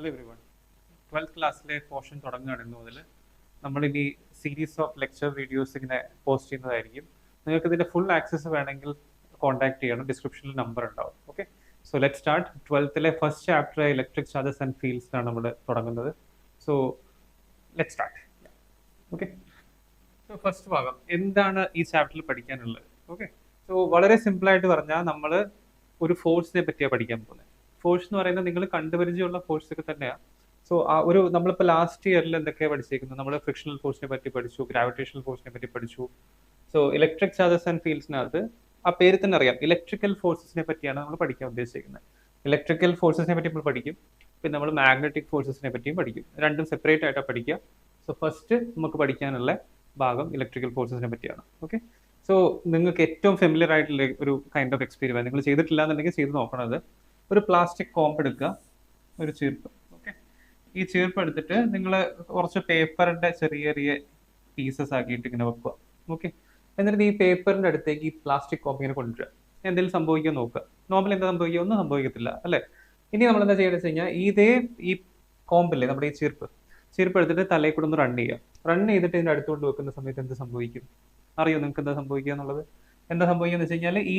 Hello everyone. 12th ക്ലാസ്സിലെ portion തുടങ്ങുകയാണ് ഇന്ന് മുതൽ. നമ്മളിനി സീരീസ് ഓഫ് ലെക്ചർ വീഡിയോസ് ഇങ്ങനെ പോസ്റ്റ് ചെയ്യുന്നതായിരിക്കും. നിങ്ങൾക്ക് ഇതിൻ്റെ ഫുൾ ആക്സസ് വേണമെങ്കിൽ കോൺടാക്ട് ചെയ്യണം, ഡിസ്ക്രിപ്ഷനിൽ നമ്പർ ഉണ്ടാവും. Okay, so let start. 12th first chapter electric charges and ഫീൽഡ്സിലാണ് നമ്മൾ തുടങ്ങുന്നത്. So let start. Okay, so first ഭാഗം എന്താണ് ഈ ചാപ്റ്ററിൽ പഠിക്കാനുള്ളത്? ഓക്കെ, സോ വളരെ സിമ്പിളായിട്ട് പറഞ്ഞാൽ നമ്മൾ ഒരു ഫോഴ്സിനെ പറ്റിയാണ് പഠിക്കാൻ പോകുന്നത്. ഫോഴ്സ് എന്ന് പറയുന്നത് നിങ്ങൾ കണ്ടുപരിചയമുള്ള ഫോഴ്സ് ഒക്കെ തന്നെയാണ്. സോ ആ ഒരു നമ്മളിപ്പോൾ ലാസ്റ്റ് ഇയറിൽ എന്തൊക്കെയാണ് പഠിച്ചേക്കുന്നത്? നമ്മൾ ഫ്രിക്ഷണൽ ഫോഴ്സിനെ പറ്റി പഠിച്ചു, ഗ്രാവിറ്റേഷണൽ ഫോഴ്സിനെ പറ്റി പഠിച്ചു. സോ ഇലക്ട്രിക് ചാർജസ് ആൻഡ് ഫീൽഡ്സിനകത്ത് ആ പേര് തന്നെ അറിയാം, ഇലക്ട്രിക്കൽ ഫോഴ്സസിനെ പറ്റിയാണ് നമ്മൾ പഠിക്കാൻ ഉദ്ദേശിക്കുന്നത്. ഇലക്ട്രിക്കൽ ഫോഴ്സസിനെ പറ്റി നമ്മൾ പഠിക്കും, പിന്നെ നമ്മൾ മാഗ്നറ്റിക് ഫോഴ്സസിനെ പറ്റിയും പഠിക്കും. രണ്ടും സെപ്പറേറ്റ് ആയിട്ടാണ് പഠിക്കുക. സോ ഫസ്റ്റ് നമുക്ക് പഠിക്കാനുള്ള ഭാഗം ഇലക്ട്രിക്കൽ ഫോഴ്സസിനെ പറ്റിയാണ്. ഓക്കെ, സോ നിങ്ങൾക്ക് ഏറ്റവും ഫെമിലിയർ ആയിട്ടുള്ള ഒരു കൈൻഡ് ഓഫ് എക്സ്പീരിയൻസ് നിങ്ങൾ ചെയ്തിട്ടില്ല എന്നുണ്ടെങ്കിൽ ചെയ്ത് നോക്കണത്, ഒരു പ്ലാസ്റ്റിക് കോമ്പ് എടുക്കുക, ഒരു ചീർപ്പ്. ഓക്കെ, ഈ ചീർപ്പ് എടുത്തിട്ട് നിങ്ങൾ കുറച്ച് പേപ്പറിന്റെ ചെറിയ ചെറിയ പീസസ് ആക്കിയിട്ട് ഇങ്ങനെ വെക്കുക. ഓക്കെ, എന്നിട്ട് ഈ പേപ്പറിന്റെ അടുത്തേക്ക് ഈ പ്ലാസ്റ്റിക് കോമ്പ് ഇങ്ങനെ കൊണ്ടുവരിക. എന്തെങ്കിലും സംഭവിക്കാൻ നോക്കുക. നോർമലി എന്താ സംഭവിക്കുക? ഒന്നും സംഭവിക്കത്തില്ല അല്ലേ? ഇനി നമ്മൾ എന്താ ചെയ്യണമെന്ന് വെച്ച് കഴിഞ്ഞാൽ ഈ കോമ്പില്ലേ, നമ്മുടെ ഈ ചീർപ്പ് എടുത്തിട്ട് തലയിൽ കൂടെ ഒന്ന് റൺ ചെയ്യുക. റൺ ചെയ്തിട്ട് ഇതിന്റെ അടുത്തുകൊണ്ട് വെക്കുന്ന സമയത്ത് എന്ത് സംഭവിക്കും അറിയോ? നിങ്ങൾക്ക് എന്താ സംഭവിക്കുക എന്നുള്ളത്? എന്താ സംഭവിക്കുക എന്ന് വെച്ച് കഴിഞ്ഞാൽ ഈ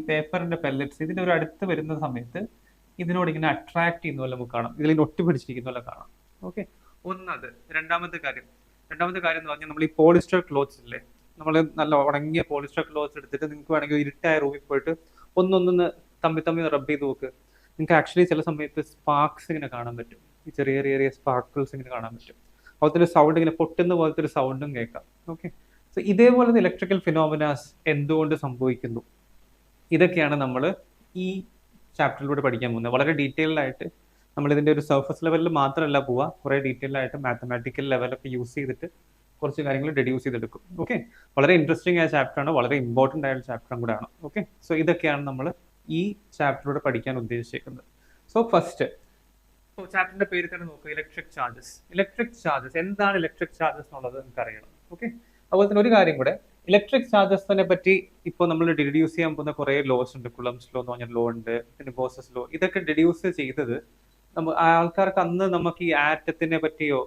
പേപ്പറിന്റെ പെല്ലറ്റ്സ് ഇതിന്റെ ഒരു അടുത്ത് വരുന്ന സമയത്ത് ഇതിനോട് ഇങ്ങനെ അട്രാക്ട് ചെയ്യുന്ന പോലെ നമുക്ക് കാണാം, ഇതിൽ ഒട്ടി പിടിച്ചിരിക്കുന്ന പോലെ കാണാം. ഓക്കെ, ഒന്നത്. രണ്ടാമത്തെ കാര്യം എന്ന് പറഞ്ഞാൽ നമ്മൾ ഈ പോളിസ്റ്റർ ക്ലോത്ത്സ് ഇല്ലേ, നമ്മൾ നല്ല ഉണങ്ങിയ പോളിസ്റ്റർ ക്ലോത്ത്സ് എടുത്തിട്ട് നിങ്ങൾക്ക് വേണമെങ്കിൽ ഇരുട്ടായ റൂമിൽ പോയിട്ട് ഒന്നൊന്ന് തമ്മി റബ്ബ് ചെയ്ത് നോക്ക്. നിങ്ങൾക്ക് ആക്ച്വലി ചില സമയത്ത് സ്പാർക്സ് ഇങ്ങനെ കാണാൻ പറ്റും, ഈ ചെറിയ ചെറിയ സ്പാർക്കിൾസ് ഇങ്ങനെ കാണാൻ പറ്റും. അതുപോലെ ഒരു സൗണ്ട് ഇങ്ങനെ പൊട്ടുന്ന പോലത്തെ ഒരു സൗണ്ടും കേൾക്കാം. ഓക്കെ, സോ ഇതേപോലത്തെ ഇലക്ട്രിക്കൽ ഫിനോമിനാസ് എന്തുകൊണ്ട് സംഭവിക്കുന്നു, ഇതൊക്കെയാണ് നമ്മൾ ഈ ചാപ്റ്ററിലൂടെ പഠിക്കാൻ പോകുന്നത്. വളരെ ഡീറ്റെയിൽഡ് ആയിട്ട് നമ്മൾ ഇതിന്റെ ഒരു സർഫസ് ലെവലിൽ മാത്രമല്ല പോവുക, കുറെ ഡീറ്റെയിൽഡ് ആയിട്ട് മാത്തമാറ്റിക്കൽ ലെവലൊക്കെ യൂസ് ചെയ്തിട്ട് കുറച്ച് കാര്യങ്ങൾ ഡെഡ്യൂസ് ചെയ്തെടുക്കും. ഓക്കെ, വളരെ ഇൻട്രസ്റ്റിംഗ് ആയ ചാപ്റ്ററാണ്, വളരെ ഇമ്പോർട്ടൻ്റ് ആയ ചാപ്റ്ററും കൂടെയാണ്. ഓക്കെ, സോ ഇതൊക്കെയാണ് നമ്മൾ ഈ ചാപ്റ്ററിലൂടെ പഠിക്കാൻ ഉദ്ദേശിക്കുന്നത്. സോ ഫസ്റ്റ് ചാപ്റ്ററിന്റെ പേര് തന്നെ നോക്കുക, ഇലക്ട്രിക് ചാർജസ്. എന്താണ് ഇലക്ട്രിക് ചാർജസ് എന്നുള്ളത് നമുക്ക് അറിയണം. ഓക്കെ, അതുപോലെ തന്നെ ഒരു കാര്യം കൂടെ, ഇലക്ട്രിക് ചാർജസിനെ പറ്റി ഇപ്പോൾ നമ്മൾ ഡെഡ്യൂസ് ചെയ്യാൻ പോകുന്ന കുറേ ലോസ് ഉണ്ട്. കുളംസ് ലോ എന്ന് പറഞ്ഞ ലോ ഉണ്ട്, പിന്നെ ഗോസസ് ലോ. ഇതൊക്കെ ഡെഡ്യൂസ് ചെയ്തത് ആൾക്കാർക്ക് അന്ന് നമുക്ക് ഈ ആറ്റത്തിനെ പറ്റിയോ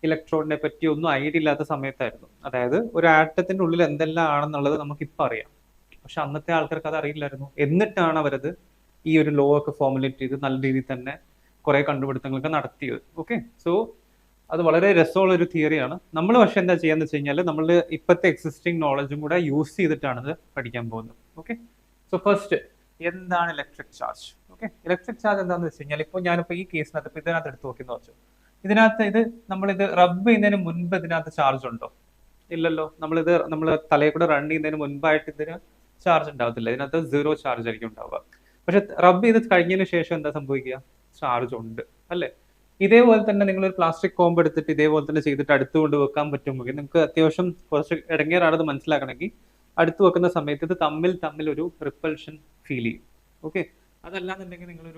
ഇലക്ട്രോണിനെ പറ്റിയോ ഒന്നും ഐഡിയ ഇല്ലാത്ത സമയത്തായിരുന്നു. അതായത് ഒരു ആറ്റത്തിന്റെ ഉള്ളിൽ എന്തെല്ലാം ആണെന്നുള്ളത് നമുക്കിപ്പോൾ അറിയാം, പക്ഷെ അന്നത്തെ ആൾക്കാർക്ക് അത് അറിയില്ലായിരുന്നു. എന്നിട്ടാണ് അവരത് ഈ ഒരു ലോ ഒക്കെ ഫോർമുലേറ്റ് ചെയ്ത് നല്ല രീതിയിൽ തന്നെ കുറെ കണ്ടുപിടുത്തങ്ങളൊക്കെ നടത്തിയത്. ഓക്കെ, സോ അത് വളരെ രസമുള്ള ഒരു തിയറിയാണ്. നമ്മൾ പക്ഷെ എന്താ ചെയ്യാന്ന് വെച്ച് കഴിഞ്ഞാൽ നമ്മൾ ഇപ്പോഴത്തെ എക്സിസ്റ്റിംഗ് നോളജും കൂടെ യൂസ് ചെയ്തിട്ടാണ് ഇത് പഠിക്കാൻ പോകുന്നത്. ഓക്കെ, സോ ഫസ്റ്റ് എന്താണ് electric charge? Okay, electric charge എന്താണെന്ന് വെച്ച് കഴിഞ്ഞാൽ ഞാനിപ്പോൾ ഈ കേസിനകത്ത് ഇപ്പോൾ ഇതിനകത്ത് എടുത്ത് നോക്കി വെച്ചു, ഇതിനകത്ത് നമ്മളിത് റബ്ബ് ചെയ്യുന്നതിന് മുൻപ് ഇതിനകത്ത് ചാർജ് ഉണ്ടോ? ഇല്ലല്ലോ. നമ്മൾ തലയിൽ കൂടെ റൺ ചെയ്യുന്നതിന് മുൻപായിട്ട് ഇതിന് ചാർജ് ഉണ്ടാവത്തില്ല, ഇതിനകത്ത് 0 ചാർജ് ആയിരിക്കും ഉണ്ടാവുക. പക്ഷെ റബ്ബ് ചെയ്ത് കഴിഞ്ഞതിന് ശേഷം എന്താ സംഭവിക്കുക? ചാർജ് ഉണ്ട് അല്ലേ? ഇതേപോലെ തന്നെ നിങ്ങൾ ഒരു പ്ലാസ്റ്റിക് കോമ്പ് എടുത്തിട്ട് ഇതേപോലെ തന്നെ ചെയ്തിട്ട് അടുത്ത് കൊണ്ട് വെക്കാൻ പറ്റുമെങ്കിൽ നിങ്ങൾക്ക് അത്യാവശ്യം കുറച്ച് ഇടങ്ങേറാണത് മനസ്സിലാക്കണമെങ്കിൽ അടുത്ത് വെക്കുന്ന സമയത്ത് ഇത് തമ്മിൽ ഒരു റിപ്പൽഷൻ ഫീൽ ചെയ്യും. ഓക്കെ, അതല്ലാന്നുണ്ടെങ്കിൽ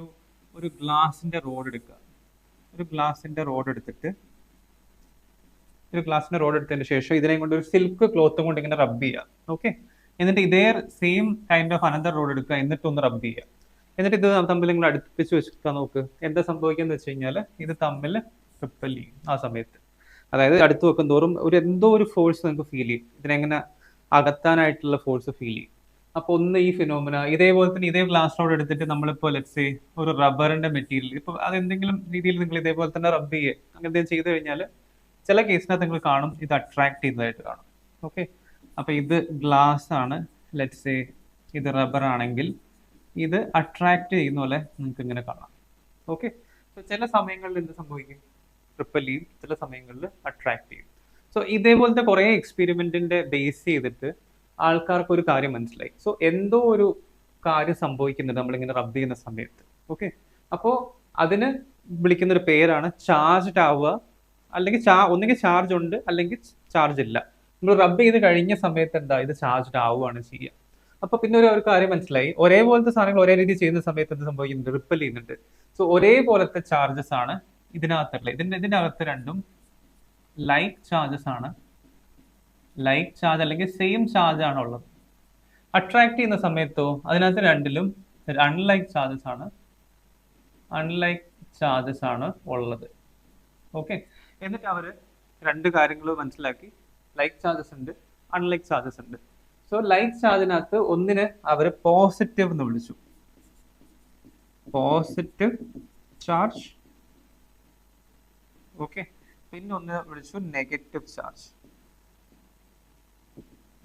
ഒരു ഗ്ലാസിന്റെ റോഡ് എടുക്കുക. ഒരു ഗ്ലാസിന്റെ റോഡ് എടുത്തതിന് ശേഷം ഇതിനെ കൊണ്ട് ഒരു സിൽക്ക് ക്ലോത്തും കൊണ്ട് ഇങ്ങനെ റബ്ബ് ചെയ്യുക. ഓക്കെ, എന്നിട്ട് ഇതേ same kind of another road എടുക്കുക, എന്നിട്ടൊന്ന് റബ്ബ് ചെയ്യുക. എന്നിട്ട് ഇത് തമ്മിൽ നിങ്ങൾ അടുപ്പിച്ച് വെച്ചിട്ട് നോക്ക്, എന്താ സംഭവിക്കാന്ന് വെച്ച് കഴിഞ്ഞാൽ ഇത് തമ്മിൽ റിപ്പൽ ചെയ്യും ആ സമയത്ത്. അതായത് അടുത്ത് വെക്കും തോറും എന്തോ ഒരു ഫോഴ്സ് നിങ്ങൾക്ക് ഫീൽ ചെയ്യും, ഇതിനെങ്ങനെ അകത്താനായിട്ടുള്ള ഫോഴ്സ് ഫീൽ ചെയ്യും. അപ്പൊ ഒന്ന് ഈ ഫിനോമിന. ഇതേപോലെ തന്നെ ഇതേ ഗ്ലാസ് റോഡ് എടുത്തിട്ട് നമ്മളിപ്പോൾ ലെറ്റ്സ് ഒരു റബ്ബറിന്റെ മെറ്റീരിയൽ ഇപ്പൊ അതെന്തെങ്കിലും രീതിയിൽ നിങ്ങൾ ഇതേപോലെ തന്നെ റബ്ബ് ചെയ്യുക, അങ്ങനെ ചെയ്ത് കഴിഞ്ഞാൽ ചില കേസിനകത്ത് നിങ്ങൾ കാണും ഇത് അട്രാക്ട് ചെയ്യുന്നതായിട്ട് കാണും. ഓക്കെ, അപ്പൊ ഇത് ഗ്ലാസ് ആണ്, ലെറ്റ്സ് ഇത് റബ്ബർ ആണെങ്കിൽ ഇത് അട്രാക്ട് ചെയ്യുന്ന പോലെ നിങ്ങൾക്ക് ഇങ്ങനെ കാണാം. ഓക്കെ, സോ ചില സമയങ്ങളിൽ എന്ത് സംഭവിക്കും? റിപ്പൽ ചെയ്യും, ചില സമയങ്ങളിൽ അട്രാക്ട് ചെയ്യും. സോ ഇതേപോലത്തെ കുറെ എക്സ്പെരിമെന്റിന്റെ ബേസ് ചെയ്തിട്ട് ആൾക്കാർക്ക് ഒരു കാര്യം മനസ്സിലായി. സോ എന്തോ ഒരു കാര്യം സംഭവിക്കുന്നുണ്ട് നമ്മളിങ്ങനെ റബ്ബ് ചെയ്യുന്ന സമയത്ത്. ഓക്കെ, അപ്പോൾ അതിന് വിളിക്കുന്ന ഒരു പേരാണ് ചാർജ്ഡ് ആവുക, അല്ലെങ്കിൽ ഒന്നെങ്കിൽ ചാർജ് ഉണ്ട് അല്ലെങ്കിൽ ചാർജ് ഇല്ല. നമ്മൾ റബ്ബ് ചെയ്ത് കഴിഞ്ഞ സമയത്ത് എന്താ, ഇത് ചാർജ്ഡ് ആവുകയാണ് ചെയ്യുക. അപ്പൊ പിന്നെ ഒരു കാര്യം മനസ്സിലായി, ഒരേപോലത്തെ സാധനങ്ങൾ ഒരേ രീതിയിൽ ചെയ്യുന്ന സമയത്ത് എന്ത് സംഭവിക്കുന്നുണ്ട്? റിപ്പൽ ചെയ്യുന്നുണ്ട്. സോ ഒരേപോലത്തെ ചാർജസ് ആണ് ഇതിനകത്തുള്ളത്. ഇതിനകത്ത് രണ്ടും ലൈക്ക് ചാർജസ് ആണ്, ലൈക്ക് ചാർജ് അല്ലെങ്കിൽ സെയിം ചാർജ് ആണ് ഉള്ളത്. അട്രാക്ട് ചെയ്യുന്ന സമയത്തോ അതിനകത്ത് രണ്ടിലും അൺലൈക്ക് ചാർജസ് ആണ്, അൺലൈക്ക് ചാർജസ് ആണ് ഉള്ളത്. ഓക്കെ, എന്നിട്ട് അവർ രണ്ട് കാര്യങ്ങൾ മനസ്സിലാക്കി. ലൈക്ക് ചാർജസ് ഉണ്ട്, അൺലൈക്ക് ചാർജസ് ഉണ്ട്. സോ ലൈക്ക് ചാർജിനകത്ത് ഒന്നിന് അവർ പോസിറ്റീവ് എന്ന് വിളിച്ചു, പോസിറ്റീവ് ചാർജ്. ഓക്കെ, പിന്നെ ഒന്ന് വിളിച്ചു negative charge,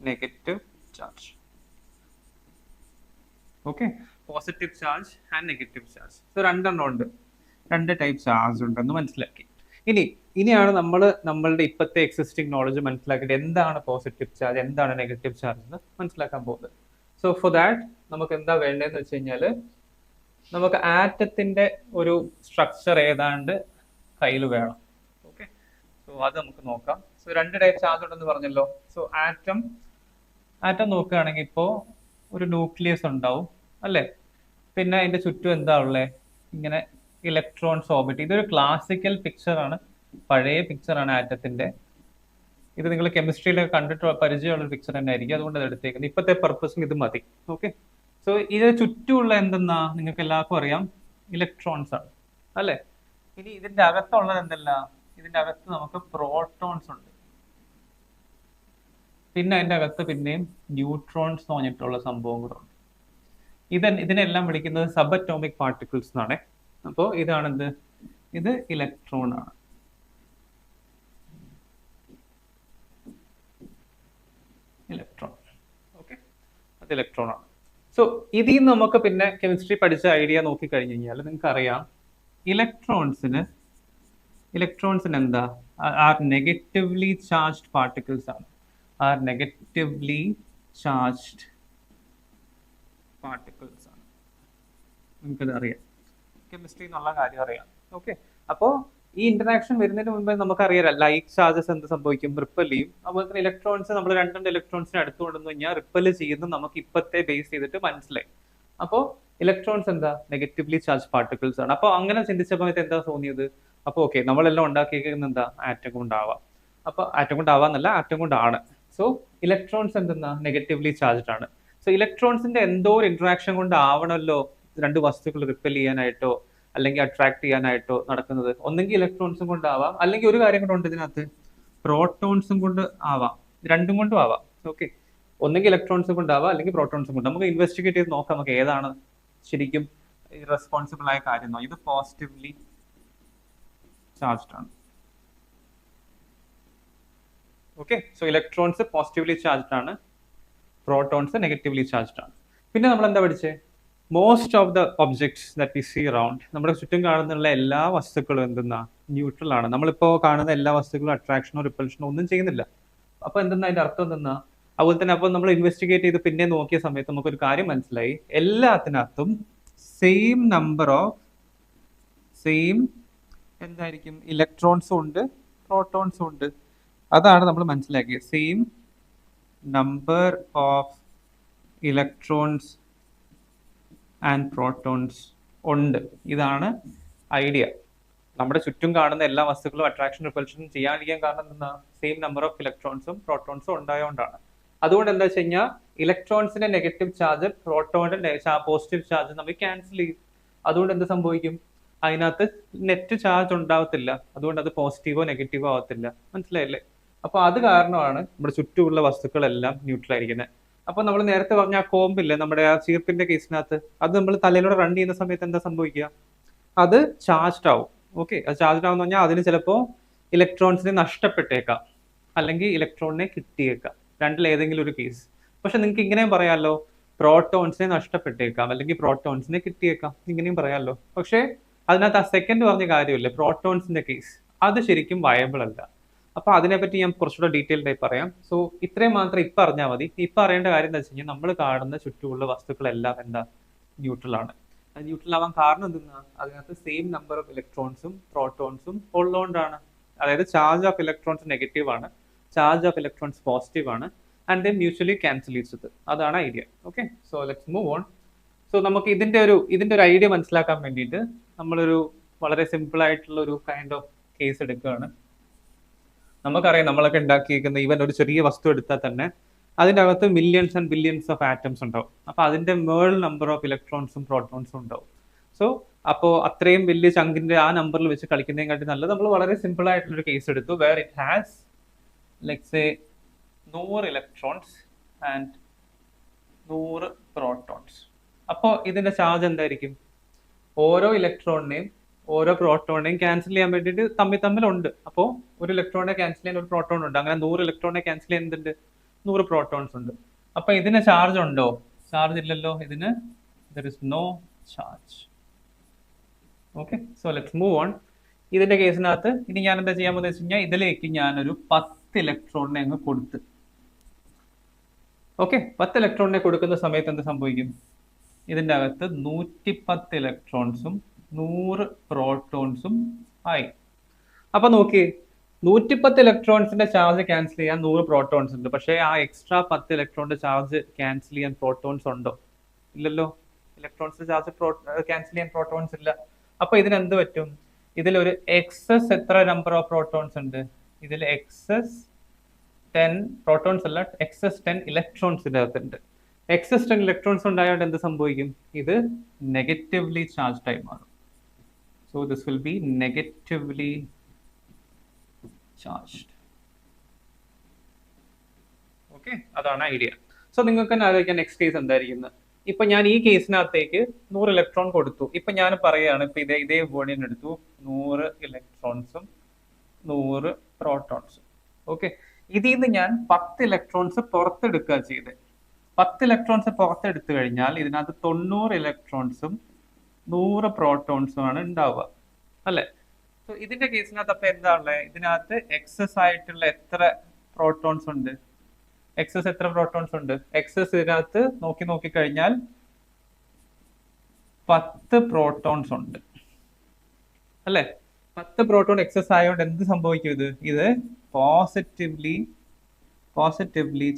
negative charge. Okay, positive charge and negative charge. So രണ്ടെണ്ണം ഉണ്ട്, രണ്ട് ടൈപ്പ് ചാർജ് ഉണ്ടെന്ന് മനസ്സിലാക്കി. ഇനിയാണ് നമ്മൾ നമ്മളുടെ ഇപ്പോഴത്തെ എക്സിസ്റ്റിംഗ് നോളജ് മനസ്സിലാക്കിയിട്ട് എന്താണ് പോസിറ്റീവ് ചാർജ്, എന്താണ് നെഗറ്റീവ് ചാർജ് എന്ന് മനസ്സിലാക്കാൻ പോകുന്നത്. സോ ഫോർ ദാറ്റ് നമുക്ക് എന്താ വേണ്ടതെന്ന് വെച്ച് കഴിഞ്ഞാൽ, നമുക്ക് ആറ്റത്തിന്റെ ഒരു സ്ട്രക്ചർ ഏതാണ്ട് കയ്യിൽ വേണം. ഓക്കെ, സോ അത് നമുക്ക് നോക്കാം. സോ രണ്ട് ടൈപ്പ് ചാർജ് ഉണ്ടെന്ന് പറഞ്ഞല്ലോ. സോ ആറ്റം നോക്കുകയാണെങ്കിൽ ഇപ്പോൾ ഒരു ന്യൂക്ലിയസ് ഉണ്ടാവും അല്ലേ, പിന്നെ അതിന്റെ ചുറ്റും എന്താ ഉള്ളത്, ഇങ്ങനെ ഇലക്ട്രോൺസ് ഓർബിറ്റ്. ഇതൊരു ക്ലാസിക്കൽ പിക്ചറാണ്, പഴയ പിക്ചറാണ് ആറ്റത്തിന്റെ. ഇത് നിങ്ങൾ കെമിസ്ട്രിയിലൊക്കെ കണ്ടിട്ട് പരിചയമുള്ള ഒരു പിക്ചർ തന്നെ ആയിരിക്കും, അതുകൊണ്ട് അത് എടുത്തേക്കുന്നത്. ഇപ്പോഴത്തെ പർപ്പസിന് ഇത് മതി. ഓക്കെ, സോ ഇത് ചുറ്റുമുള്ള എന്തെന്നാ നിങ്ങൾക്ക് എല്ലാവർക്കും അറിയാം, ഇലക്ട്രോൺസ് ആണ് അല്ലേ. ഇനി ഇതിന്റെ അകത്തുള്ളത് എന്തല്ല, ഇതിന്റെ അകത്ത് നമുക്ക് പ്രോട്ടോൺസ് ഉണ്ട്, പിന്നെ അതിന്റെ അകത്ത് പിന്നെയും ന്യൂട്രോൺസ് എന്ന് പറഞ്ഞിട്ടുള്ള സംഭവം കൂടെ ഉണ്ട്. ഇതിനെല്ലാം വിളിക്കുന്നത് സബ് അറ്റോമിക് പാർട്ടിക്കിൾസ് എന്നാണ്. അപ്പോൾ ഇതാണെന്ത്, ഇത് ഇലക്ട്രോൺ ആണ്. ഇലക്ട്രോൺ, ഓക്കെ, അത് ഇലക്ട്രോൺ ആണ്. സോ ഇതിൽ നിന്ന് നമുക്ക് പിന്നെ കെമിസ്ട്രി പഠിച്ച ഐഡിയ നോക്കി കഴിഞ്ഞു കഴിഞ്ഞാൽ നിങ്ങൾക്ക് അറിയാം, ഇലക്ട്രോൺസിന് എന്താ, ആർ നെഗറ്റീവ്ലി ചാർജ്ഡ് പാർട്ടിക്കിൾസ് ആണ്, ആർ നെഗറ്റീവ്ലി ചാർജ്ഡ് പാർട്ടിക്കിൾസ് ആണ്. നിങ്ങൾക്കത് അറിയാം, കെമിസ്ട്രി എന്നുള്ള കാര്യം അറിയാം. ഓക്കെ, അപ്പോൾ ഈ ഇന്ററാക്ഷൻ വരുന്നതിന് മുമ്പേ നമുക്കറിയാം ലൈക്ക് ചാർജസ് എന്ത് സംഭവിക്കും, റിപ്പൽ ചെയ്യും. അതുപോലെ തന്നെ ഇലക്ട്രോൺസ് നമ്മൾ രണ്ട് ഇലക്ട്രോൺസിനെ അടുത്ത് കൊണ്ടുവന്നു കഴിഞ്ഞാൽ റിപ്പൽ ചെയ്യുന്നത് നമുക്ക് ഇപ്പത്തെ ബേസ് ചെയ്തിട്ട് മനസ്സിലായി. അപ്പോൾ ഇലക്ട്രോൺസ് എന്താ, നെഗറ്റീവ്ലി ചാർജ് പാർട്ടിക്കിൾസ് ആണ്. അപ്പോൾ അങ്ങനെ ചിന്തിച്ചപ്പോൾ എന്താ തോന്നിയത്, അപ്പോൾ ഓക്കെ നമ്മളെല്ലാം ഉണ്ടാക്കിയിരിക്കുന്നത് എന്താ, ആറ്റം കൊണ്ടാവാം. അപ്പോൾ ആറ്റം കൊണ്ടാവാന്നല്ല, ആറ്റം കൊണ്ടാണ്. സോ ഇലക്ട്രോൺസ് എന്തെന്നാ, നെഗറ്റീവ്ലി ചാർജ്ഡ് ആണ്. സോ ഇലക്ട്രോൺസിന്റെ എന്തോ ഒരു ഇന്ററാക്ഷൻ കൊണ്ട് ആവണമല്ലോ രണ്ട് വസ്തുക്കൾ റിപ്പൽ ചെയ്യാനായിട്ടോ അല്ലെങ്കിൽ അട്രാക്ട് ചെയ്യാനായിട്ടോ നടക്കുന്നത്. ഒന്നെങ്കിൽ ഇലക്ട്രോൺസും കൊണ്ടാവാം, അല്ലെങ്കിൽ ഒരു കാര്യം കൊണ്ടുണ്ട് ഇതിനകത്ത്, പ്രോട്ടോൺസും കൊണ്ട് ആവാം, രണ്ടും കൊണ്ടും ആവാം. ഓക്കെ, ഒന്നെങ്കിൽ ഇലക്ട്രോൺസും കൊണ്ടാവാം, അല്ലെങ്കിൽ പ്രോട്ടോൺസും കൊണ്ട്. നമുക്ക് ഇൻവെസ്റ്റിഗേറ്റ് ചെയ്ത് നോക്കാം നമുക്ക് ഏതാണ് ശരിക്കും റെസ്പോൺസിബിൾ ആയ കാര്യം. ഇത് പോസിറ്റീവ്ലി ചാർജ്ഡ് ആണ്. Okay, so electrons positively charged ആണ്, പ്രോട്ടോൺസ് നെഗറ്റീവ്ലി ചാർജ്ഡ് ആണ്. പിന്നെ നമ്മൾ എന്താ പഠിച്ചേ, most of the objects that we see around, നമ്മുടെ ചുറ്റും കാണുന്നുള്ള എല്ലാ വസ്തുക്കളും എന്തെന്നാ, ന്യൂട്രൽ ആണ്. നമ്മളിപ്പോൾ കാണുന്ന എല്ലാ വസ്തുക്കളും അട്രാക്ഷനോ റിപ്പൽഷനോ ഒന്നും ചെയ്യുന്നില്ല. അപ്പൊ എന്തെന്നാ അതിന്റെ അർത്ഥം എന്തെന്നാ. അതുപോലെ തന്നെ അപ്പോൾ നമ്മൾ ഇൻവെസ്റ്റിഗേറ്റ് ചെയ്ത് പിന്നെ നോക്കിയ സമയത്ത് നമുക്കൊരു കാര്യം മനസ്സിലായി, എല്ലാത്തിനകത്തും സെയിം നമ്പർ ഓഫ് എന്തായിരിക്കും, ഇലക്ട്രോൺസും ഉണ്ട് പ്രോട്ടോൺസും ഉണ്ട്. അതാണ് നമ്മൾ മനസ്സിലാക്കിയത്, same number of electrons and protons ഉണ്ട്. ഇതാണ് ഐഡിയ. നമ്മുടെ ചുറ്റും കാണുന്ന എല്ലാ വസ്തുക്കളും അട്രാക്ഷൻ റിപ്പൽഷനും ചെയ്യാതിരിക്കാൻ കാരണം എന്താ, സെയിം നമ്പർ ഓഫ് ഇലക്ട്രോൺസും പ്രോട്ടോൺസും ഉണ്ടായതുകൊണ്ടാണ്. അതുകൊണ്ട് എന്താ വെച്ച് കഴിഞ്ഞാൽ ഇലക്ട്രോൺസിന്റെ നെഗറ്റീവ് ചാർജ് പ്രോട്ടോണിന്റെ പോസിറ്റീവ് ചാർജ് നമ്മൾ ക്യാൻസൽ ചെയ്യും. അതുകൊണ്ട് എന്ത് സംഭവിക്കും, അതിനകത്ത് നെറ്റ് ചാർജ് ഉണ്ടാവത്തില്ല, അതുകൊണ്ട് അത് പോസിറ്റീവോ നെഗറ്റീവോ ആവത്തില്ല. മനസ്സിലായില്ലേ. അപ്പൊ അത് കാരണമാണ് നമ്മുടെ ചുറ്റുമുള്ള വസ്തുക്കളെല്ലാം ന്യൂട്രൽ ആയിരിക്കുന്നത്. അപ്പൊ നമ്മൾ നേരത്തെ പറഞ്ഞ ആ കോമ്പില്ലേ, നമ്മുടെ ആ ചീർപ്പിന്റെ കേസിനകത്ത്, അത് നമ്മൾ തലയിലൂടെ റൺ ചെയ്യുന്ന സമയത്ത് എന്താ സംഭവിക്കുക, അത് ചാർജ്ഡ് ആവും. ഓക്കെ, അത് ചാർജ്ഡ് ആവുന്ന പറഞ്ഞാൽ അതിന് ചിലപ്പോൾ ഇലക്ട്രോൺസിനെ നഷ്ടപ്പെട്ടേക്കാം, അല്ലെങ്കിൽ ഇലക്ട്രോണിനെ കിട്ടിയേക്കാം, രണ്ടിൽ ഏതെങ്കിലും ഒരു കേസ്. പക്ഷെ നിങ്ങൾക്ക് ഇങ്ങനെയും പറയാമല്ലോ, പ്രോട്ടോൺസിനെ നഷ്ടപ്പെട്ടേക്കാം അല്ലെങ്കിൽ പ്രോട്ടോൺസിനെ കിട്ടിയേക്കാം, ഇങ്ങനെയും പറയാമല്ലോ. പക്ഷെ അതിനകത്ത് ആ സെക്കൻഡ് പറഞ്ഞ കാര്യമില്ലേ, പ്രോട്ടോൺസിന്റെ കേസ്, അത് ശരിക്കും വയബിൾ അല്ല. അപ്പൊ അതിനെപ്പറ്റി ഞാൻ കുറച്ചുകൂടെ ഡീറ്റെയിൽഡ് ആയി പറയാം. സോ ഇത്രയും മാത്രം ഇപ്പൊ അറിഞ്ഞാൽ മതി. ഇപ്പൊ അറിയേണ്ട കാര്യം എന്താ വെച്ച് കഴിഞ്ഞാൽ, നമ്മൾ കാണുന്ന ചുറ്റുമുള്ള വസ്തുക്കളെല്ലാം എന്താ, ന്യൂട്രൽ ആണ്. അത് ന്യൂട്രൽ ആവാൻ കാരണം എന്തെന്നാ, അതിനകത്ത് സെയിം നമ്പർ ഓഫ് ഇലക്ട്രോൺസും പ്രോട്ടോൺസും ഉള്ളതുകൊണ്ടാണ്. അതായത് ചാർജ് ഓഫ് ഇലക്ട്രോൺസ് നെഗറ്റീവ് ആണ്, ചാർജ് ഓഫ് ഇലക്ട്രോൺസ് പോസിറ്റീവ് ആണ്, and they mutually cancel each other. അതാണ് idea. Okay, so let's move on. So നമുക്ക് ഇതിന്റെ ഒരു ഐഡിയ മനസ്സിലാക്കാൻ വേണ്ടിയിട്ട് നമ്മളൊരു വളരെ സിമ്പിൾ ആയിട്ടുള്ള ഒരു കൈൻഡ് ഓഫ് കേസ് എടുക്കുകയാണ്. നമുക്കറിയാം നമ്മളൊക്കെ ഉണ്ടാക്കിയിരിക്കുന്ന ഈവൻ ഒരു ചെറിയ വസ്തു എടുത്താൽ തന്നെ അതിൻ്റെ അകത്ത് millions and billions of atoms ഉണ്ടാവും. അപ്പോൾ അതിൻ്റെ മേൾ നമ്പർ ഓഫ് ഇലക്ട്രോൺസും പ്രോട്ടോൺസും ഉണ്ടാവും. സോ അപ്പോൾ അത്രയും വലിയ ചങ്കിന്റെ ആ നമ്പറിൽ വെച്ച് കളിക്കുന്നതിനെക്കാട്ടി നല്ലത് നമ്മൾ വളരെ സിമ്പിൾ ആയിട്ടുള്ളൊരു കേസ് എടുത്തു, where it has let's say 100 electrons and 100 protons. അപ്പോൾ ഇതിന്റെ ചാർജ് എന്തായിരിക്കും? ഓരോ ഇലക്ട്രോണിനെയും ഓരോ പ്രോട്ടോണിനെയും ക്യാൻസൽ ചെയ്യാൻ വേണ്ടിയിട്ട് തമ്മിലുണ്ട്. അപ്പോൾ ഒരു ഇലക്ട്രോണിനെ ക്യാൻസൽ ചെയ്യാൻ ഒരു പ്രോട്ടോൺ ഉണ്ട്. അങ്ങനെ 100 ഇലക്ട്രോണിനെ ക്യാൻസൽ ചെയ്യുന്നുണ്ട്, 100 പ്രോട്ടോൺസ് ഉണ്ട്. അപ്പൊ ഇതിന് ചാർജ് ഉണ്ടോ? ചാർജ് ഇല്ലല്ലോ. ഇതിന് there is no charge. Okay, so let's move on. ഇതിന്റെ കേസിനകത്ത് ഇനി ഞാൻ എന്താ ചെയ്യാൻ പോകുന്നത് വെച്ച് കഴിഞ്ഞാൽ ഇതിലേക്ക് ഞാനൊരു 10 ഇലക്ട്രോണിനെ അങ്ങ് കൊടുത്ത്, ഓക്കെ, 10 ഇലക്ട്രോണിനെ കൊടുക്കുന്ന സമയത്ത് എന്ത് സംഭവിക്കും? ഇതിന്റെ അകത്ത് 110 ഇലക്ട്രോൺസും 100 പ്രോട്ടോൺസും ആയി. അപ്പൊ നോക്കി, 110 ഇലക്ട്രോൺസിന്റെ ചാർജ് ക്യാൻസൽ ചെയ്യാൻ 100 പ്രോട്ടോൺസ് ഉണ്ട്. പക്ഷേ ആ എക്സ്ട്രാ 10 ഇലക്ട്രോണിന്റെ ചാർജ് ക്യാൻസൽ ചെയ്യാൻ പ്രോട്ടോൺസ് ഉണ്ടോ? ഇല്ലല്ലോ. ഇലക്ട്രോൺസിന്റെ ചാർജ് ക്യാൻസൽ ചെയ്യാൻ പ്രോട്ടോൺസ് ഇല്ല. അപ്പൊ ഇതിന് എന്ത് പറ്റും? ഇതിലൊരു എക്സസ് എത്ര നമ്പർ ഓഫ് പ്രോട്ടോൺസ് ഉണ്ട്? ഇതിൽ എക്സസ് 10 പ്രോട്ടോൺസ് അല്ല, എക്സസ് 10 ഇലക്ട്രോൺസ് ഇതിനകത്തുണ്ട്. എക്സസ് 10 ഇലക്ട്രോൺസ് ഉണ്ടായതുകൊണ്ട് എന്ത് സംഭവിക്കും? ഇത് നെഗറ്റീവ്ലി ചാർജ്ഡ് ആയി മാറും. So this will be negatively charged. Okay, അതാണ് ഐഡിയ. സോ നിങ്ങൾക്ക് തന്നെ ആലോചിക്കാൻ നെക്സ്റ്റ് കേസ് എന്തായിരിക്കുന്നത്. ഇപ്പൊ ഞാൻ ഈ കേസിനകത്തേക്ക് 100 ഇലക്ട്രോൺ കൊടുത്തു. ഇപ്പൊ ഞാൻ പറയുകയാണ്, ഇപ്പൊ ഇതേ ബോഡിന് എടുത്തു 100 ഇലക്ട്രോൺസും 100 പ്രോട്ടോൺസും. ഓക്കെ, ഇതിൽ നിന്ന് ഞാൻ 10 ഇലക്ട്രോൺസ് പുറത്തെടുക്കുക ചെയ്ത്. 10 ഇലക്ട്രോൺസ് പുറത്തെടുത്തു കഴിഞ്ഞാൽ ഇതിനകത്ത് 90 ഇലക്ട്രോൺസും 100 പ്രോട്ടോൺസും ആണ് ഉണ്ടാവുക, അല്ലെ? സോ ഇതിന്റെ കേസിനകത്ത് അപ്പൊ എന്താ ഉള്ളത്? ഇതിനകത്ത് എക്സസ് ആയിട്ടുള്ള എത്ര പ്രോട്ടോൺസ് ഉണ്ട്? എക്സസ് എത്ര പ്രോട്ടോൺസ് ഉണ്ട്? എക്സസ് ഇതിനകത്ത് നോക്കി കഴിഞ്ഞാൽ 10 പ്രോട്ടോൺസ് ഉണ്ട്, അല്ലെ? 10 പ്രോട്ടോൺ എക്സസ് ആയതുകൊണ്ട് എന്ത് സംഭവിക്കും? ഇത് പോസിറ്റീവ്ലി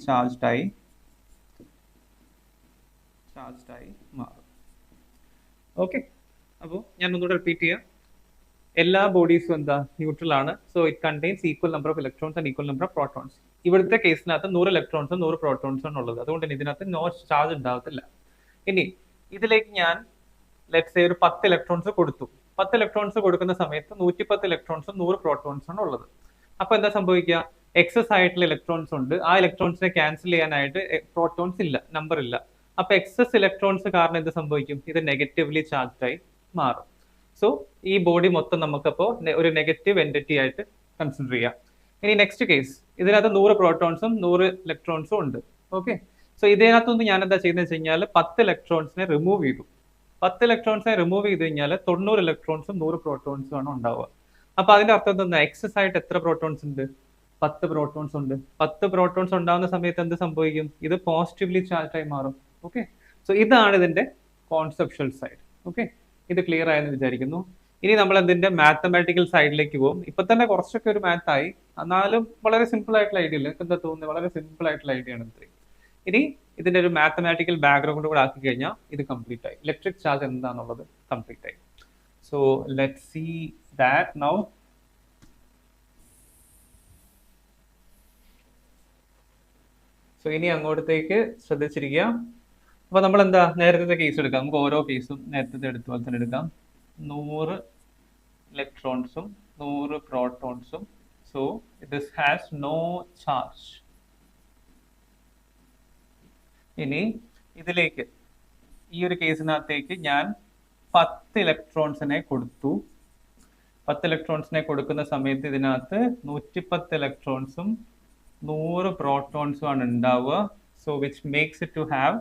ചാർജ്ഡ് ആയി മാറും. ഓക്കെ, അപ്പോൾ ഞാൻ ഒന്നുകൂടെ റിപ്പീറ്റ് ചെയ്യാം. എല്ലാ ബോഡീസും എന്താ? ന്യൂട്രൽ ആണ്. So it contains equal number of electrons and equal number of protons. ഇവിടുത്തെ കേസിനകത്ത് 100 ഇലക്ട്രോൺസും 100 പ്രോട്ടോൺസും ആണ് ഉള്ളത്. അതുകൊണ്ട് തന്നെ ഇതിനകത്ത് നോ ചാർജ് ഉണ്ടാകത്തില്ല. ഇനി ഇതിലേക്ക് ഞാൻ ലെറ്റ്സ് സേ ഒരു 10 ഇലക്ട്രോൺസ് കൊടുത്തു. 10 ഇലക്ട്രോൺസ് കൊടുക്കുന്ന സമയത്ത് 110 ഇലക്ട്രോൺസും 100 പ്രോട്ടോൺസും ആണ് ഉള്ളത്. അപ്പൊ എന്താ സംഭവിക്കുക? എക്സസ് ആയിട്ടുള്ള ഇലക്ട്രോൺസ് ഉണ്ട്. ആ ഇലക്ട്രോൺസിനെ ക്യാൻസൽ ചെയ്യാനായിട്ട് പ്രോട്ടോൺസ് ഇല്ല, നമ്പർ ഇല്ല. അപ്പൊ എക്സസ് ഇലക്ട്രോൺസ് കാരണം എന്ത് സംഭവിക്കും? ഇത് നെഗറ്റീവ്ലി ചാർജ്ഡ് ആയി മാറും. സോ ഈ ബോഡി മൊത്തം നമുക്കപ്പോ ഒരു നെഗറ്റീവ് എൻറ്റിറ്റി ആയിട്ട് കൺസിഡർ ചെയ്യാം. ഇനി നെക്സ്റ്റ് കേസ്, ഇതിനകത്ത് 100 പ്രോട്ടോൺസും 100 ഇലക്ട്രോൺസും ഉണ്ട്. ഓക്കെ, സോ ഇതിനകത്തുനിന്ന് ഞാൻ എന്താ ചെയ്യുന്നത് വെച്ച് കഴിഞ്ഞാൽ 10 ഇലക്ട്രോൺസിനെ റിമൂവ് ചെയ്തു. 10 ഇലക്ട്രോൺസിനെ റിമൂവ് ചെയ്ത് കഴിഞ്ഞാൽ 90 ഇലക്ട്രോൺസും 100 പ്രോട്ടോൺസും ആണ് ഉണ്ടാവുക. അപ്പൊ അതിന്റെ അർത്ഥം എന്താ? എക്സസ് ആയിട്ട് എത്ര പ്രോട്ടോൺസ് ഉണ്ട്? 10 പ്രോട്ടോൺസ് ഉണ്ട്. 10 പ്രോട്ടോൺസ് ഉണ്ടാകുന്ന സമയത്ത് എന്ത് സംഭവിക്കും? ഇത് പോസിറ്റീവ്ലി ചാർജ് ആയി മാറും. ഓക്കെ, സോ ഇതാണ് ഇതിന്റെ കോൺസെപ്ച്വൽ സൈഡ്. ഓക്കെ, ഇത് ക്ലിയർ ആയെന്ന് വിചാരിക്കുന്നു. ഇനി നമ്മൾ ഇതിന്റെ മാത്തമാറ്റിക്കൽ സൈഡിലേക്ക് പോകും. ഇപ്പൊ തന്നെ കുറച്ചൊക്കെ ഒരു മാത്ത് ആയി, എന്നാലും വളരെ സിമ്പിൾ ആയിട്ടുള്ള ഐഡിയ അല്ലേ? എന്താ തോന്നുന്നത്? വളരെ സിമ്പിൾ ആയിട്ടുള്ള ഐഡിയ ആണ് ഇത്. ഇനി ഇതിന്റെ ഒരു മാത്തമാറ്റിക്കൽ ബാക്ക്ഗ്രൗണ്ട് കൂടെ ആക്കി കഴിഞ്ഞാൽ ഇത് കംപ്ലീറ്റ് ആയി. ഇലക്ട്രിക് ചാർജ് എന്താണെന്നുള്ളത് കംപ്ലീറ്റ് ആയി. So let see that now. So ഇനി അങ്ങോട്ടത്തേക്ക് ശ്രദ്ധിച്ചിരിക്കുക. അപ്പൊ നമ്മൾ എന്താ നേരത്തെ കേസ് എടുക്കാം. നമുക്ക് ഓരോ കേസും നേരത്തെ എടുത്ത പോലെ തന്നെ എടുക്കാം. 100 ഇലക്ട്രോൺസും 100 പ്രോട്ടോൺസും. So this has no charge. ഇനി ഇതിലേക്ക് ഈ ഒരു കേസിനകത്തേക്ക് ഞാൻ 10 ഇലക്ട്രോൺസിനെ കൊടുത്തു. 10 ഇലക്ട്രോൺസിനെ കൊടുക്കുന്ന സമയത്ത് ഇതിനകത്ത് 110 ഇലക്ട്രോൺസും 100 പ്രോട്ടോൺസും ആണ് ഉണ്ടാവുക. So which makes it to have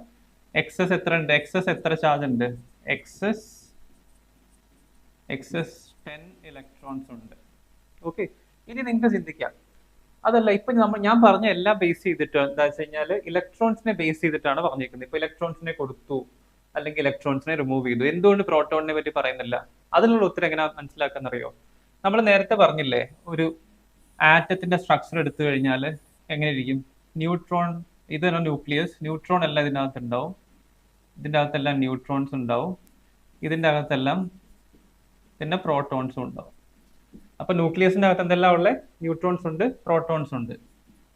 excess എത്ര ഉണ്ട്? എക്സസ് എത്ര ചാർജ് ഉണ്ട്? എക്സസ് 10 ഇലക്ട്രോൺസ് ഉണ്ട്. ഓക്കെ, ഇനി നിങ്ങൾക്ക് ചിന്തിക്കാം, അതല്ല ഇപ്പൊ ഞാൻ പറഞ്ഞ എല്ലാം ബേസ് ചെയ്തിട്ട് എന്താ വെച്ച് കഴിഞ്ഞാല് ഇലക്ട്രോൺസിനെ ബേസ് ചെയ്തിട്ടാണ് പറഞ്ഞിരിക്കുന്നത്. ഇപ്പൊ ഇലക്ട്രോൺസിനെ കൊടുത്തു അല്ലെങ്കിൽ ഇലക്ട്രോൺസിനെ റിമൂവ് ചെയ്തു. എന്തുകൊണ്ട് പ്രോട്ടോണിനെ പറ്റി പറയുന്നില്ല? അതിനുള്ള ഉത്തരം എങ്ങനെ മനസ്സിലാക്കാന്നറിയോ? നമ്മൾ നേരത്തെ പറഞ്ഞില്ലേ, ഒരു ആറ്റത്തിന്റെ സ്ട്രക്ചർ എടുത്തു കഴിഞ്ഞാൽ എങ്ങനെ ഇരിക്കും? ന്യൂട്രോൺ, ഇതാണ് ന്യൂക്ലിയസ്. ന്യൂട്രോൺ എല്ലാം ഇതിനകത്ത് ഉണ്ടാവും. ഇതിൻ്റെ അകത്തെല്ലാം ന്യൂട്രോൺസ് ഉണ്ടാവും. ഇതിൻ്റെ അകത്തെല്ലാം പിന്നെ പ്രോട്ടോൺസും ഉണ്ടാവും. അപ്പൊ ന്യൂക്ലിയസിന്റെ അകത്ത് എന്തെല്ലാം ഉള്ളത്? ന്യൂട്രോൺസ് ഉണ്ട്, പ്രോട്ടോൺസ് ഉണ്ട്.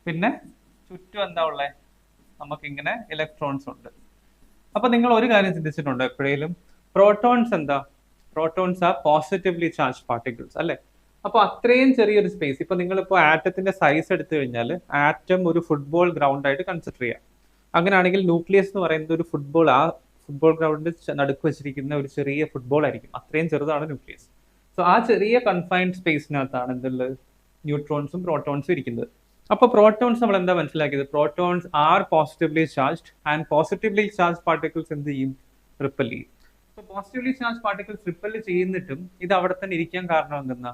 പിന്നെ ചുറ്റും എന്താ ഉള്ളത്? നമുക്കിങ്ങനെ ഇലക്ട്രോൺസ് ഉണ്ട്. അപ്പൊ നിങ്ങൾ ഒരു കാര്യം ചിന്തിച്ചിട്ടുണ്ടോ എപ്പോഴേലും? പ്രോട്ടോൺസ് എന്താ? Protons are positively charge particles അല്ലേ. അപ്പോൾ അത്രയും ചെറിയൊരു സ്പേസ്, ഇപ്പൊ നിങ്ങളിപ്പോൾ ആറ്റത്തിന്റെ സൈസ് എടുത്തു കഴിഞ്ഞാൽ ആറ്റം ഒരു ഫുട്ബോൾ ഗ്രൗണ്ട് ആയിട്ട് കൺസിഡർ ചെയ്യാം. അങ്ങനെയാണെങ്കിൽ ന്യൂക്ലിയസ് എന്ന് പറയുന്നത് ഒരു ഫുട്ബോൾ, ആ ഫുട്ബോൾ ഗ്രൗണ്ടിൽ നടുക്ക് വെച്ചിരിക്കുന്ന ഒരു ചെറിയ ഫുട്ബോൾ ആയിരിക്കും. അത്രയും ചെറുതാണ് ന്യൂക്ലിയസ്. സോ ആ ചെറിയ കൺഫൈൻഡ് സ്പേസിനകത്താണ് എന്തുള്ളത്, ന്യൂട്രോൺസും പ്രോട്ടോൺസും ഇരിക്കുന്നത്. അപ്പോൾ പ്രോട്ടോൺസ് നമ്മൾ എന്താ മനസ്സിലാക്കിയത്, protons are positively charged and positively charge particles എന്ത് ചെയ്യും, റിപ്പൽ ചെയ്യും. അപ്പോൾ പോസിറ്റീവ്ലി ചാർജ് പാർട്ടിക്കിൾസ് റിപ്പൽ ചെയ്യുന്നിട്ടും ഇത് അവിടെ തന്നെ ഇരിക്കാൻ കാരണം എന്തെന്നാ,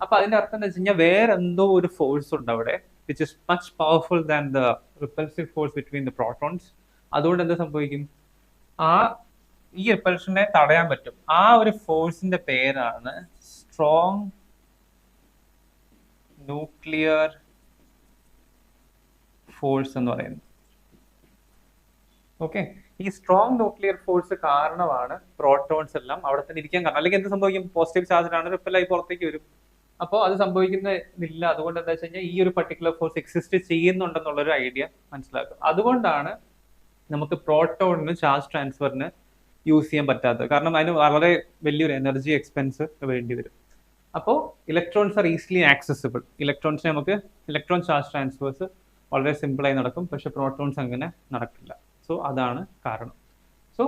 അപ്പൊ അതിന്റെ അർത്ഥം എന്താ വെച്ച് കഴിഞ്ഞാൽ വേറെ എന്തോ ഒരു ഫോഴ്സ് ഉണ്ട് അവിടെ, which is much powerful than the repulsive force between the protons. അതുകൊണ്ട് എന്താ സംഭവിക്കും, ഈ റിപ്പൽഷനെ തടയാൻ പറ്റും. ആ ഒരു ഫോഴ്സിന്റെ പേരാണ് സ്ട്രോങ് ന്യൂക്ലിയർ ഫോഴ്സ് എന്ന് പറയുന്നത്. ഓക്കെ, ഈ സ്ട്രോങ് ന്യൂക്ലിയർ ഫോഴ്സ് കാരണമാണ് പ്രോട്ടോൺസ് എല്ലാം അവിടെ തന്നെ ഇരിക്കാൻ കാരണം. അല്ലെങ്കിൽ എന്ത് സംഭവിക്കും, പോസിറ്റീവ് ചാർജിലാണ് റിപ്പലായി പുറത്തേക്ക് വരും. അപ്പോൾ അത് സംഭവിക്കുന്നില്ല. അതുകൊണ്ട് എന്താ വെച്ച് കഴിഞ്ഞാൽ ഈ ഒരു പർട്ടിക്കുലർ ഫോഴ്സ് എക്സിസ്റ്റ് ചെയ്യുന്നുണ്ടെന്നുള്ളൊരു ഐഡിയ മനസ്സിലാക്കുക. അതുകൊണ്ടാണ് നമുക്ക് പ്രോട്ടോണിന് ചാർജ് ട്രാൻസ്ഫറിന് യൂസ് ചെയ്യാൻ പറ്റാത്തത്. കാരണം അതിന് വളരെ വലിയൊരു എനർജി എക്സ്പെൻസ് വേണ്ടി വരും. അപ്പോൾ ഇലക്ട്രോൺസ് ആർ ഈസിലി ആക്സസിബിൾ. ഇലക്ട്രോൺസിനെ നമുക്ക് ഇലക്ട്രോൺ ചാർജ് ട്രാൻസ്ഫേഴ്സ് വളരെ സിമ്പിളായി നടക്കും, പക്ഷെ പ്രോട്ടോൺസ് അങ്ങനെ നടക്കില്ല. സോ അതാണ് കാരണം. സോ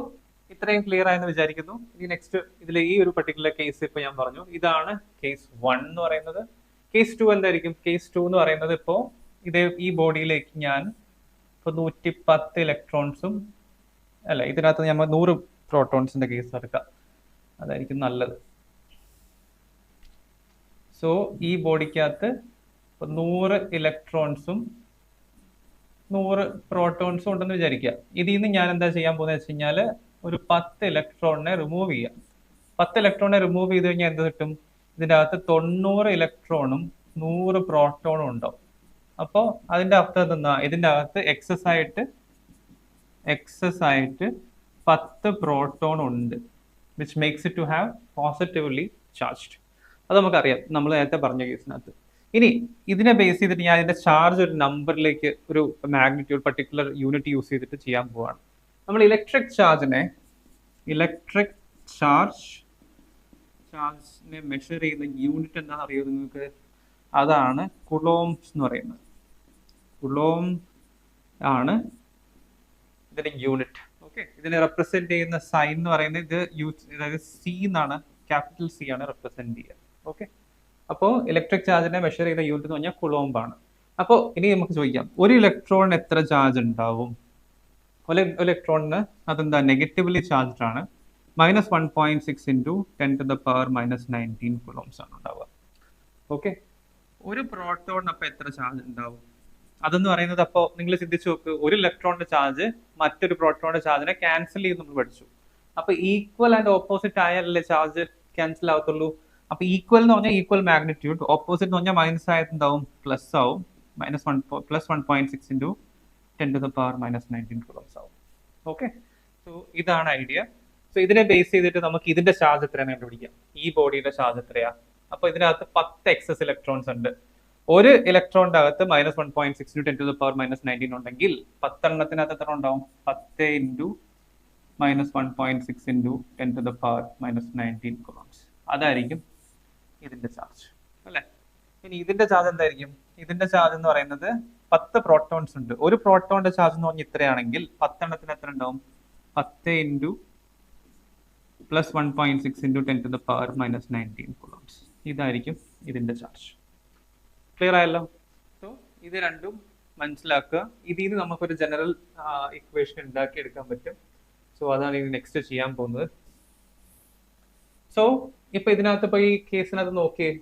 ഇത്രയും ക്ലിയർ ആയെന്ന് വിചാരിക്കുന്നു. ഇനി നെക്സ്റ്റ് ഇതിൽ ഈ ഒരു പർട്ടിക്കുലർ കേസ് ഇപ്പൊ ഞാൻ പറഞ്ഞു, ഇതാണ് കേസ് 1 എന്ന് പറയുന്നത്. കേസ് 2 എന്തായിരിക്കും, കേസ് 2 എന്ന് പറയുന്നത് ഇപ്പോൾ ഈ ബോഡിയിലേക്ക് ഞാൻ ഇപ്പോൾ 110 ഇലക്ട്രോൺസും അല്ല, ഇതിനകത്ത് നമ്മൾ 100 പ്രോട്ടോൺസിന്റെ കേസ് എടുക്കാം, അതായിരിക്കും നല്ലത്. സോ ഈ ബോഡിക്കകത്ത് 100 ഇലക്ട്രോൺസും 100 പ്രോട്ടോൺസും ഉണ്ടെന്ന് വിചാരിക്കുക. ഇതിൽ നിന്ന് ഞാൻ എന്താ ചെയ്യാൻ പോകുന്നത് വെച്ച് കഴിഞ്ഞാൽ ഒരു 10 ഇലക്ട്രോണിനെ റിമൂവ് ചെയ്യാം. 10 ഇലക്ട്രോണിനെ റിമൂവ് ചെയ്ത് കഴിഞ്ഞാൽ എന്ത് കിട്ടും, ഇതിൻ്റെ അകത്ത് 90 ഇലക്ട്രോണും 100 പ്രോട്ടോണും ഉണ്ടാവും. അപ്പോൾ അതിന്റെ അർത്ഥം എന്താ, ഇതിന്റെ അകത്ത് എക്സസ് ആയിട്ട് 10 പ്രോട്ടോൺ ഉണ്ട്, which makes it to have positively charged. അത് നമുക്കറിയാം, നമ്മൾ നേരത്തെ പറഞ്ഞ കേസിനകത്ത്. ഇനി ഇതിനെ ബേസ് ചെയ്തിട്ട് ഞാൻ ഇതിന്റെ ചാർജ് ഒരു നമ്പറിലേക്ക്, ഒരു മാഗ്നിറ്റ്യൂഡ് പർട്ടിക്കുലർ യൂണിറ്റ് യൂസ് ചെയ്തിട്ട് ചെയ്യാൻ പോവാണ്. നമ്മൾ ഇലക്ട്രിക് ചാർജിനെ മെഷർ ചെയ്യുന്ന യൂണിറ്റ് എന്താ അറിയോ നിങ്ങൾക്ക്, അതാണ് കുളോംസ് എന്ന് പറയുന്നത്. കുളോം ആണ് ഇതിന്റെ യൂണിറ്റ്. ഓക്കെ, ഇതിനെ റെപ്രസെന്റ് ചെയ്യുന്ന സൈൻ എന്ന് പറയുന്നത് അതായത് സി എന്നാണ്, ക്യാപിറ്റൽ സി ആണ് റെപ്രസെന്റ് ചെയ്യുക. ഓക്കെ, അപ്പോൾ ഇലക്ട്രിക് ചാർജിനെ മെഷർ ചെയ്യുന്ന യൂണിറ്റ് എന്ന് പറഞ്ഞാൽ കുളോംബ് ആണ്. അപ്പോൾ ഇനി നമുക്ക് ചോദിക്കാം, ഒരു ഇലക്ട്രോണിന് എത്ര ചാർജ് ഉണ്ടാവും? ഒരു ഇലക്ട്രോണിന് അതെന്താ, നെഗറ്റീവ്ലി ചാർജ്ഡ് ആണ്. -1.6 × 10⁻⁻19 കുളോംസ് ആണ് ഉണ്ടാവുക. ഓക്കെ, ഒരു പ്രോട്ടോണിന് അപ്പൊ എത്ര ചാർജ് ഉണ്ടാവും അതെന്ന് പറയുന്നത്, അപ്പോൾ നിങ്ങൾ ചിന്തിച്ചു നോക്ക്, ഒരു ഇലക്ട്രോണിന്റെ ചാർജ് മറ്റൊരു പ്രോട്ടോണിന്റെ ചാർജിനെ ക്യാൻസൽ ചെയ്ത് നമ്മൾ പഠിച്ചു. അപ്പൊ ഈക്വൽ ആൻഡ് ഓപ്പോസിറ്റ് ആയാലല്ലേ ചാർജ് ക്യാൻസൽ ആവത്തുള്ളൂ. അപ്പൊ ഈക്വൽ എന്ന് പറഞ്ഞാൽ ഈക്വൽ മാഗ്നിറ്റ്യൂഡ്, ഓപ്പോസിറ്റ് എന്ന് പറഞ്ഞാൽ മൈനസ് ആയത് എന്താവും, പ്ലസ് ആവും. -1.6 × 10⁻⁻19 കുളോംസ് ആവും. ഓക്കെ, സോ ഇതാണ് ഐഡിയ. സോ ഇതിനെ ബേസ് ചെയ്തിട്ട് നമുക്ക് ഇതിന്റെ ചാർജ് എത്രയാണ് കണ്ടുപിടിക്കാം, ഈ ബോഡിയുടെ ചാർജ് എത്രയാ. അപ്പൊ ഇതിനകത്ത് 10 എക്സസ് ഇലക്ട്രോൺസ് ഉണ്ട്. ഒരു ഇലക്ട്രോണിന്റെ അകത്ത് -1.6 × 10⁻⁻19 ഉണ്ടെങ്കിൽ 10 എണ്ണത്തിനകത്ത് എത്ര ഉണ്ടാവും, 10 × -1.6 × 10⁻⁻19 കുളോംസ്. അതായിരിക്കും ഇതിന്റെ ചാർജ് അല്ലെ. ഇനി ഇതിന്റെ ചാർജ് എന്തായിരിക്കും, ഇതിന്റെ ചാർജ് എന്ന് പറയുന്നത് 10 പ്രോട്ടോൺസ് ഉണ്ട്. ഒരു പ്രോട്ടോണിന്റെ ചാർജ് എന്ന് പറഞ്ഞാൽ ഇത്രയാണെങ്കിൽ 10 എണ്ണത്തിന് എത്ര ഉണ്ടാവും, 10 × +1.6 × 10⁻⁻19 കുളോംസ്. ഇതായിരിക്കും ഇതിന്റെ ചാർജ്. ക്ലിയർ ആയല്ലോ. സോ ഇത് രണ്ടും മനസ്സിലാക്കുക. ഇതിൽ നിന്ന് നമുക്കൊരു ജനറൽ ഇക്വേഷൻ ഉണ്ടാക്കി എടുക്കാൻ പറ്റും. സോ അതാണ് ഇനി നെക്സ്റ്റ് ചെയ്യാൻ പോകുന്നത്. സോ ഇപ്പൊ ഇതിനകത്ത് ഇപ്പൊ ഈ കേസിനകത്ത് നോക്കിയേ,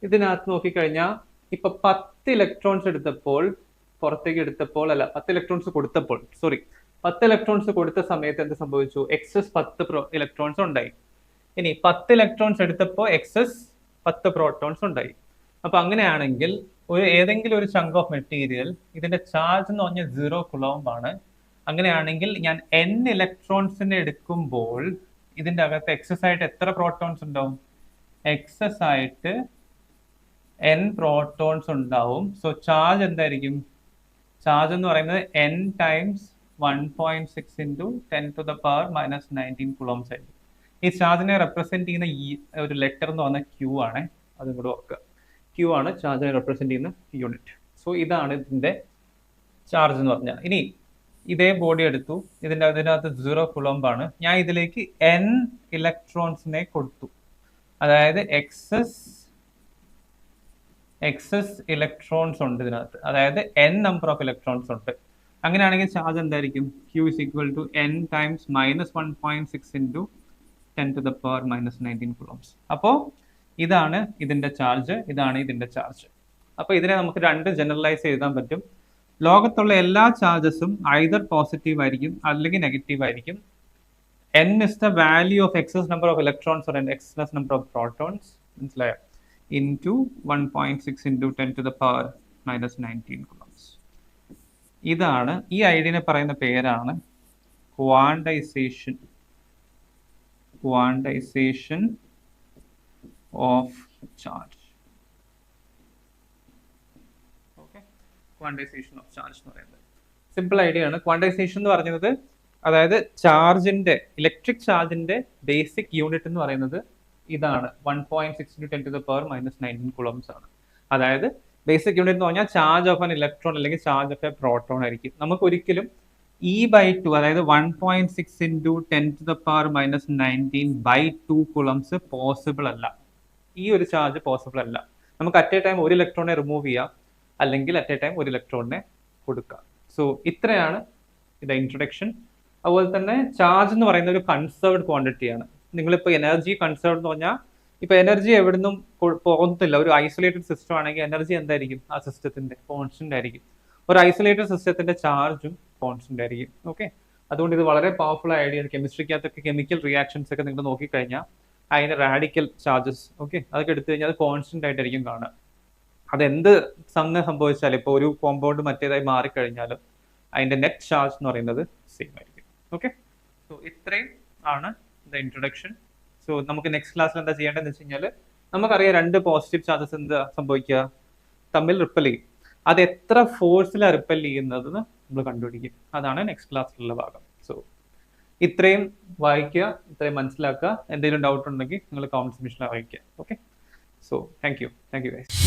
ഇതിനകത്ത് നോക്കിക്കഴിഞ്ഞാൽ ഇപ്പൊ 10 ഇലക്ട്രോൺസ് എടുത്തപ്പോൾ, പുറത്തേക്ക് എടുത്തപ്പോൾ അല്ല, 10 ഇലക്ട്രോൺസ് കൊടുത്തപ്പോൾ, 10 ഇലക്ട്രോൺസ് കൊടുത്ത സമയത്ത് എന്ത് സംഭവിച്ചു, എക്സസ് 10 ഇലക്ട്രോൺസ് ഉണ്ടായി. ഇനി 10 ഇലക്ട്രോൺസ് എടുത്തപ്പോൾ എക്സസ് 10 പ്രോട്ടോൺസ് ഉണ്ടായി. അപ്പൊ അങ്ങനെയാണെങ്കിൽ ഏതെങ്കിലും ഒരു ചങ്ക് ഓഫ് മെറ്റീരിയൽ ഇതിന്റെ ചാർജ് എന്ന് പറഞ്ഞാൽ 0 കുളോംബ് ആണ്. അങ്ങനെയാണെങ്കിൽ ഞാൻ n ഇലക്ട്രോൺസിനെ എടുക്കുമ്പോൾ ഇതിന്റെ അകത്ത് എക്സസ് ആയിട്ട് എത്ര പ്രോട്ടോൺസ് ഉണ്ടാവും, എക്സസ് ആയിട്ട് n പ്രോട്ടോൺസ് ഉണ്ടാവും. സോ ചാർജ് എന്തായിരിക്കും, ചാർജ് എന്ന് പറയുന്നത് n × 1.6 × 10⁻⁻19 കുളോംസ് ആയിരിക്കും. ഈ ചാർജിനെ റെപ്രസെന്റ് ചെയ്യുന്ന ഈ ഒരു ലെറ്റർ എന്ന് പറഞ്ഞാൽ ക്യൂ ആണ്. അതും കൂടെ ഓർക്കുക. ക്യൂ ആണ് ചാർജിനെ റെപ്രസെന്റ് ചെയ്യുന്ന യൂണിറ്റ്. സോ ഇതാണ് ഇതിന്റെ ചാർജ് എന്ന് പറഞ്ഞാൽ. ഇനി ഇതേ ബോഡി എടുത്തു, ഇതിനകത്ത് 0 കുളംബ് ആണ്. ഞാൻ ഇതിലേക്ക് n ഇലക്ട്രോൺസിനെ കൊടുത്തു, അതായത് എക്സസ് ഇലക്ട്രോൺസ് ഉണ്ട് ഇതിനകത്ത്, അതായത് n നമ്പർ ഓഫ് ഇലക്ട്രോൺസ് ഉണ്ട്. അങ്ങനെയാണെങ്കിൽ ചാർജ് എന്തായിരിക്കും? Q is equal to n times -1.6 into 10 to the power -19 coulombs. അപ്പോൾ ഇതാണ് ഇതിന്റെ ചാർജ്, ഇതാണ് ഇതിന്റെ ചാർജ്. അപ്പോൾ ഇതിനെ നമുക്ക് രണ്ട് ജനറലൈസ് എഴുതാൻ പറ്റും. ലോകത്തുള്ള എല്ലാ ചാർജസും ഐദർ പോസിറ്റീവ് ആയിരിക്കും അല്ലെങ്കിൽ നെഗറ്റീവ് ആയിരിക്കും. n is the value of excess number of electrons or an excess number of protons, മനസ്സിലായോ? into 1.6 into 10 to the power -19 coulombs. ഇതാണ് ഈ ഐഡിയനെ പറയുന്ന പേരാണ് quantisation of charge. Okay, quantisation of charge എന്ന് പറയുന്നത് സിമ്പിൾ ഐഡിയ ആണ്. Quantisation എന്ന് പറയുന്നത് അതായത് ചാർജിന്റെ, ഇലക്ട്രിക് ചാർജിന്റെ ബേസിക് യൂണിറ്റ് എന്ന് പറയുന്നത് ഇതാണ്, 1.6 into 10 to the power -19 coulombs ആണ്. അതായത് ബേസിക് യൂണിറ്റ് എന്ന് പറഞ്ഞാൽ ചാർജ് ഓഫ് ആൻ ഇലക്ട്രോൺ അല്ലെങ്കിൽ ചാർജ് ഓഫ് എ പ്രോട്ടോൺ ആയിരിക്കും. നമുക്ക് ഒരിക്കലും E/2 അതായത് 1.6 into 10 to the power -19/2 coulombs possible അല്ല. ഈ ഒരു ചാർജ് പോസിബിൾ അല്ല. നമുക്ക് അറ്റ് എ ടൈം ഒരു ഇലക്ട്രോണിനെ റിമൂവ് ചെയ്യാം, അല്ലെങ്കിൽ അറ്റ് എ ടൈം ഒരു ഇലക്ട്രോണിനെ കൊടുക്കാം. സോ ഇത്രയാണ് ഇത് ഇൻട്രൊഡക്ഷൻ. അതുപോലെ തന്നെ ചാർജ് എന്ന് പറയുന്ന ഒരു കൺസേർവ്ഡ് ക്വാണ്ടിറ്റിയാണ്. നിങ്ങളിപ്പോൾ എനർജി കൺസേർവ്ഡ് എന്ന് പറഞ്ഞാൽ ഇപ്പൊ എനർജി എവിടുന്നും പോകുന്നില്ല. ഒരു ഐസൊലേറ്റഡ് സിസ്റ്റം ആണെങ്കിൽ എനർജി എന്തായിരിക്കും? ആ സിസ്റ്റത്തിന്റെ കോൺസ്റ്റന്റ് ആയിരിക്കും. ഒരു ഐസൊലേറ്റഡ് സിസ്റ്റത്തിന്റെ ചാർജും കോൺസ്റ്റന്റ് ആയിരിക്കും. ഓക്കെ, അതുകൊണ്ട് ഇത് വളരെ പവർഫുൾ ഐഡിയ. കെമിസ്ട്രിക്കകത്തൊക്കെ കെമിക്കൽ റിയാക്ഷൻസ് ഒക്കെ നിങ്ങൾ നോക്കിക്കഴിഞ്ഞാൽ അതിന്റെ റാഡിക്കൽ ചാർജസ് അതൊക്കെ എടുത്തു കഴിഞ്ഞാൽ അത് കോൺസ്റ്റന്റ് ആയിട്ടായിരിക്കും കാണുക. അതെന്ത് സംഭവിച്ചാലും ഇപ്പോൾ ഒരു കോമ്പൗണ്ട് മറ്റേതായി മാറിക്കഴിഞ്ഞാലും അതിന്റെ നെറ്റ് ചാർജ് എന്ന് പറയുന്നത് സെയിം ആയിരിക്കും. ഓക്കെ, സോ ഇത്രയും ആണ് ഇൻട്രൊഡക്ഷൻ. സോ നമുക്ക് നെക്സ്റ്റ് ക്ലാസ്സിൽ എന്താ ചെയ്യേണ്ടതെന്ന് വെച്ച് കഴിഞ്ഞാൽ, നമുക്കറിയാം രണ്ട് പോസിറ്റീവ് ചാർജസ് എന്താ സംഭവിക്കുക? തമ്മിൽ റിപ്പൽ ചെയ്യും. അത് എത്ര ഫോഴ്സിലാണ് റിപ്പൽ ചെയ്യുന്നത് നമ്മൾ കണ്ടുപിടിക്കും. അതാണ് നെക്സ്റ്റ് ക്ലാസ്സിലുള്ള ഭാഗം. സോ ഇത്രയും വായിക്കുക, ഇത്രയും മനസ്സിലാക്കുക. എന്തെങ്കിലും ഡൗട്ട് ഉണ്ടെങ്കിൽ നിങ്ങൾ കമന്റ് സെക്ഷനിൽ അറിയിക്കുക. Okay, so thank you guys.